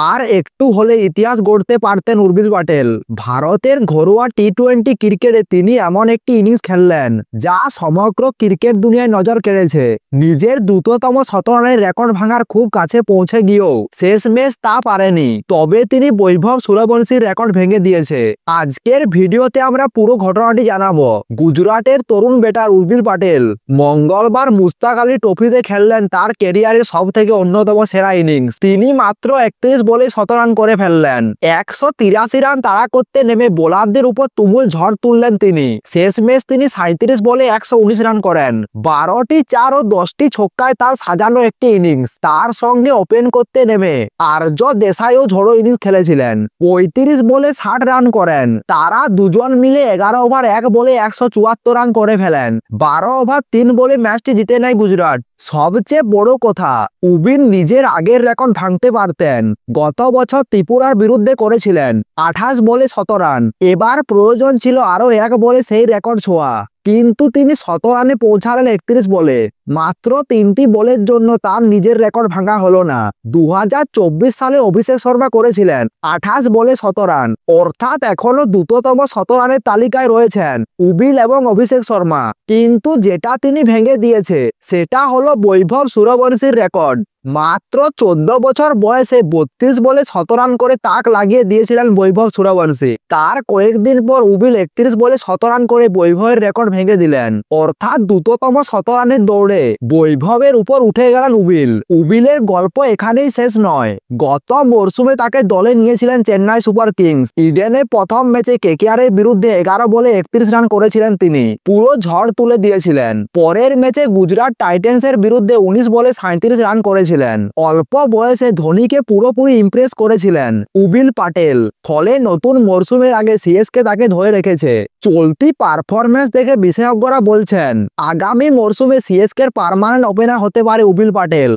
আর একটু হলে ইতিহাস গড়তে পারতেন উর্বিল পাটেল। ভারতের ঘরোয়া টি-20 ক্রিকেটে তিনি এমন একটি ইনিংস খেললেন যা সমগ্র ক্রিকেট দুনিয়ায় নজর কেড়েছে। নিজের দ্রুততম শতরানের রেকর্ড ভাঙার খুব কাছে পৌঁছে গিয়েও শেষমেশ তা পারেনি, তবে তিনি বৈভব সূর্যবংশীর রেকর্ড ভেঙে দিয়েছে। আজকের ভিডিওতে আমরা পুরো ঘটনাটি জানাবো। গুজরাটের তরুণ ব্যাটার উর্বিল পাটেল মঙ্গলবার মুস্তাক আলী ট্রফিতে খেললেন তার ক্যারিয়ারের সব থেকে অন্যতম সেরা ইনিংস। তিনি মাত্র 31 বলে 100 রান করে ফেললেন। 183 রান তাড়া করতে নেমে বোলারদের উপর তুমুল ঝড় তুললেন তিনি। শেষমেশ তিনি 37 বলে 119 রান করেন। 12টি 4 ও 10টি ছক্কায় তার সাজানো একটি ইনিংস। তার সঙ্গে ওপেন করতে নেমে আর্য দেশাইও ঝড়ো ইনিংস খেলেছিলেন। 35 বলে 60 রান করেন। তারা দুজন মিলে 11 ওভার 1 বলে 174 রান করে ফেলেন। 12 ওভার 3 বলে ম্যাচটি জিতে নেয় গুজরাট। সবচেয়ে বড় কথা, উবিন নিজের আগের রেকর্ড ভাঙতে পারতেন। গত বছর ত্রিপুরার বিরুদ্ধে করেছিলেন 28 বলে 100 রান। এবার প্রয়োজন ছিল আরো 1 বলে সেই রেকর্ড ছোঁয়া, কিন্তু তিনি 100 রানে পৌঁছালেন 31 বলে। মাত্র 3টি বলের জন্য তার নিজের রেকর্ড ভাঙা হলো না। 2024 সালে অভিষেক শর্মা করেছিলেন 28 বলে 100 রান, অর্থাৎ এখনো দ্রুততম 100 রানের তালিকায় রয়েছেন উবিল এবং অভিষেক শর্মা। কিন্তু যেটা তিনি ভেঙে দিয়েছে সেটা হলো বৈভব সূর্যবংশীর রেকর্ড। মাত্র 14 বছর বয়সে 32 বলে 100 রান করে তাক লাগিয়ে দিয়েছিলেন বৈভব সূর্যবংশী। তার কয়েকদিন পর উবিল 31 বলে 100 রান করে বৈভবের রেকর্ড ভেঙে দিলেন। অর্থাৎ দ্রুততম 100 রানের দৌড়ে বৈভবের উপর উঠে গেলেন উবিল। উবিলের গল্প এখানেই শেষ নয়। গত মরশুমে তাকে দলে নিয়েছিলেন চেন্নাই সুপার কিংস। ইডেনে প্রথম ম্যাচে কেকেআরের বিরুদ্ধে 11 বলে 31 রান করেছিলেন তিনি। পুরো ঝড় তুলে দিয়েছিলেন। পরের ম্যাচে গুজরাট টাইটেন্সের বিরুদ্ধে 19 বলে 37 রান করেছিলেন। অল্প বয়সে ধোনিকে পুরোপুরি ইমপ্রেস করেছিলেন উর্বিল পাটেল। ফলে নতুন মরশুমের আগে সিএসকে তাকে ধরে রেখেছে। চলতি পারফরম্যান্স দেখে বিশেষজ্ঞরা বলছেন আগামী মরশুমে সিএসকের পার্মানেন্ট ওপেনার হতে পারে উর্বিল পাটেল।